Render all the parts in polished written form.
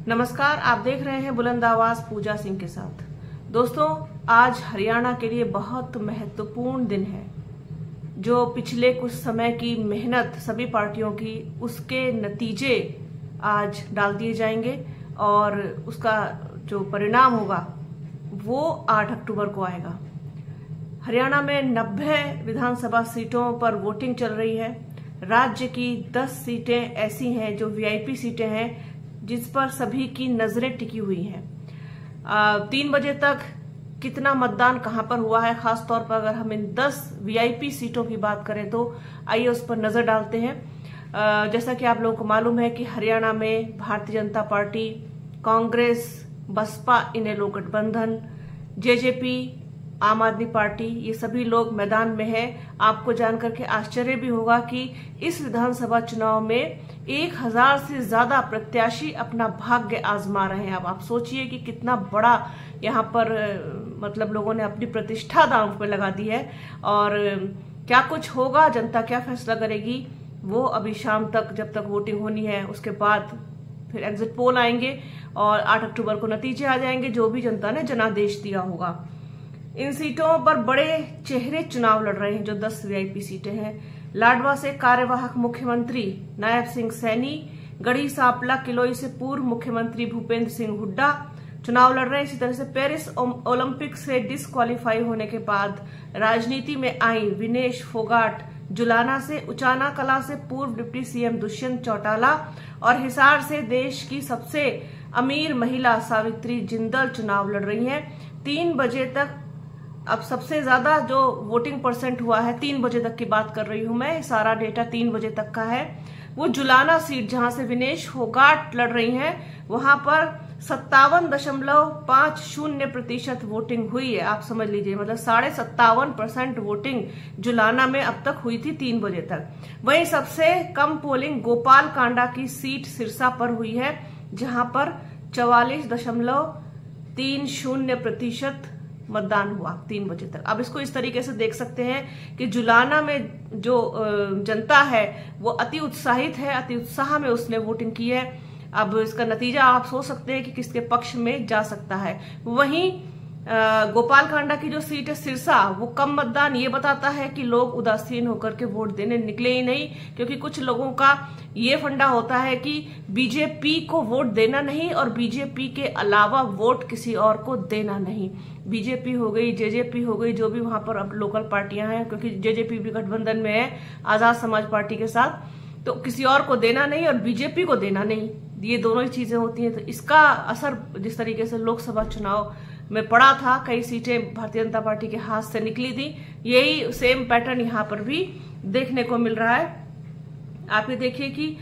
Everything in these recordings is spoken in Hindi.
नमस्कार, आप देख रहे हैं बुलंद आवाज पूजा सिंह के साथ। दोस्तों, आज हरियाणा के लिए बहुत महत्वपूर्ण दिन है। जो पिछले कुछ समय की मेहनत सभी पार्टियों की, उसके नतीजे आज डाल दिए जाएंगे और उसका जो परिणाम होगा वो 8 अक्टूबर को आएगा। हरियाणा में 90 विधानसभा सीटों पर वोटिंग चल रही है। राज्य की 10 सीटें ऐसी हैं जो वीआईपी सीटें हैं, जिस पर सभी की नजरें टिकी हुई हैं। 3 बजे तक कितना मतदान कहां पर हुआ है, खास तौर पर अगर हम इन 10 वीआईपी सीटों की बात करें तो आइए उस पर नजर डालते हैं। जैसा कि आप लोगों को मालूम है कि हरियाणा में भारतीय जनता पार्टी, कांग्रेस, बसपा इनेलो गठबंधन, जेजेपी, आम आदमी पार्टी, ये सभी लोग मैदान में हैं। आपको जानकर के आश्चर्य भी होगा कि इस विधानसभा चुनाव में 1000 से ज्यादा प्रत्याशी अपना भाग्य आजमा रहे हैं। अब आप सोचिए कि कितना बड़ा यहाँ पर मतलब लोगों ने अपनी प्रतिष्ठा दांव पे लगा दी है। और क्या कुछ होगा, जनता क्या फैसला करेगी, वो अभी शाम तक जब तक वोटिंग होनी है उसके बाद फिर एग्जिट पोल आएंगे और 8 अक्टूबर को नतीजे आ जाएंगे, जो भी जनता ने जनादेश दिया होगा। इन सीटों पर बड़े चेहरे चुनाव लड़ रहे हैं। जो 10 वीआईपी सीटें हैं, लाडवा से कार्यवाहक मुख्यमंत्री नायब सिंह सैनी, गढ़ी सांपला किलोई से पूर्व मुख्यमंत्री भूपेंद्र सिंह हुड्डा चुनाव लड़ रहे हैं। इसी तरह से पेरिस ओलंपिक से डिस्क्वालीफाई होने के बाद राजनीति में आई विनेश फोगाट जुलाना से, उचाना कला से पूर्व डिप्टी सीएम दुष्यंत चौटाला और हिसार से देश की सबसे अमीर महिला सावित्री जिंदल चुनाव लड़ रही हैं। 3 बजे तक अब सबसे ज्यादा जो वोटिंग परसेंट हुआ है, 3 बजे तक की बात कर रही हूं मैं, सारा डेटा 3 बजे तक का है, वो जुलाना सीट जहां से विनेश फोगाट लड़ रही हैं, वहां पर 57.50% वोटिंग हुई है। आप समझ लीजिए, मतलब 57.5% वोटिंग जुलाना में अब तक हुई थी 3 बजे तक। वहीं सबसे कम पोलिंग गोपाल कांडा की सीट सिरसा पर हुई है, जहां पर 44.30% मतदान हुआ 3 बजे तक। अब इसको इस तरीके से देख सकते हैं कि जुलाना में जो जनता है वो अति उत्साहित है, अति उत्साह में उसने वोटिंग की है। अब इसका नतीजा आप सोच सकते हैं कि किसके पक्ष में जा सकता है। वहीं गोपाल कांडा की जो सीट है सिरसा, वो कम मतदान ये बताता है कि लोग उदासीन होकर के वोट देने निकले ही नहीं, क्योंकि कुछ लोगों का ये फंडा होता है कि बीजेपी को वोट देना नहीं और बीजेपी के अलावा वोट किसी और को देना नहीं। बीजेपी हो गई, जेजेपी हो गई, जो भी वहां पर अब लोकल पार्टियां हैं, क्योंकि जेजेपी भी गठबंधन में है आजाद समाज पार्टी के साथ, तो किसी और को देना नहीं और बीजेपी को देना नहीं, ये दोनों ही चीजें होती हैं। तो इसका असर जिस तरीके से लोकसभा चुनाव में पड़ा था, कई सीटें भारतीय जनता पार्टी के हाथ से निकली थी, यही सेम पैटर्न यहाँ पर भी देखने को मिल रहा है। आप ये देखिए कि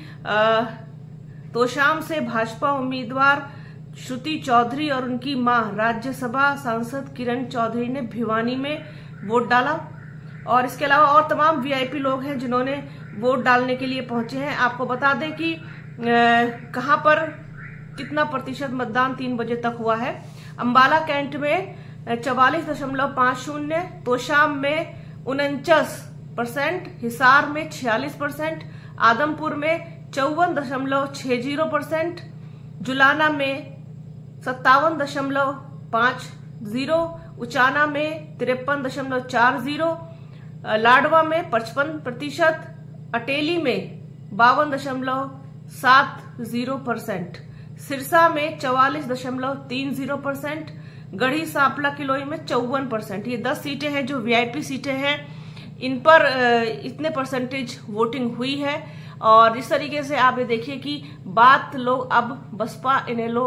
तोशाम से भाजपा उम्मीदवार श्रुति चौधरी और उनकी मां राज्यसभा सांसद किरण चौधरी ने भिवानी में वोट डाला। और इसके अलावा और तमाम वीआईपी लोग हैं जिन्होंने वोट डालने के लिए पहुंचे हैं। आपको बता दें कि कहां पर कितना प्रतिशत मतदान 3 बजे तक हुआ है। अंबाला कैंट में 44.50, तोशाम में 49%, हिसार में 46%, आदमपुर में 54.60%, जुलाना में 57.50, उचाना में 53.40, लाडवा में 55%, अटेली में 52.70%, सिरसा में 44.30%, गढ़ी सांपला किलोई में 54%। ये 10 सीटें हैं जो वीआईपी सीटें हैं, इन पर इतने परसेंटेज वोटिंग हुई है। और इस तरीके से आप ये देखिए कि बात लोग अब बसपा इनेलो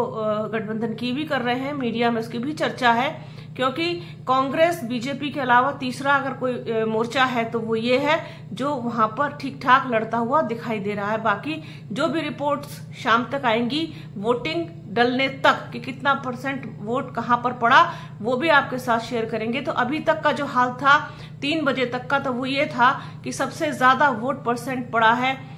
गठबंधन की भी कर रहे हैं, मीडिया में उसकी भी चर्चा है, क्योंकि कांग्रेस बीजेपी के अलावा तीसरा अगर कोई मोर्चा है तो वो ये है जो वहां पर ठीक ठाक लड़ता हुआ दिखाई दे रहा है। बाकी जो भी रिपोर्ट्स शाम तक आएंगी वोटिंग डलने तक कि कितना परसेंट वोट कहां पर पड़ा, वो भी आपके साथ शेयर करेंगे। तो अभी तक का जो हाल था 3 बजे तक का, तो वो ये था कि सबसे ज्यादा वोट परसेंट पड़ा है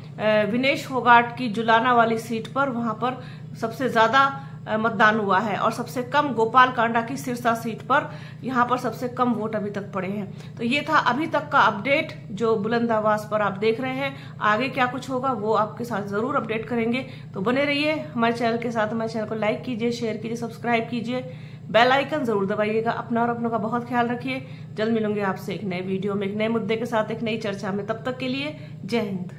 विनेश फोगाट की जुलाना वाली सीट पर। वहां पर सबसे ज्यादा मतदान हुआ है और सबसे कम गोपाल कांडा की सिरसा सीट पर यहाँ पर सबसे कम वोट अभी तक पड़े हैं। तो ये था अभी तक का अपडेट जो बुलंद आवाज पर आप देख रहे हैं। आगे क्या कुछ होगा वो आपके साथ जरूर अपडेट करेंगे, तो बने रहिए हमारे चैनल के साथ। हमारे चैनल को लाइक कीजिए, शेयर कीजिए, सब्सक्राइब कीजिए, बेल आइकन जरूर दबाइएगा। अपना और अपनों का बहुत ख्याल रखिए। जल्द मिलूंगे आपसे एक नए वीडियो में, एक नए मुद्दे के साथ, एक नई चर्चा में। तब तक के लिए जय हिंद।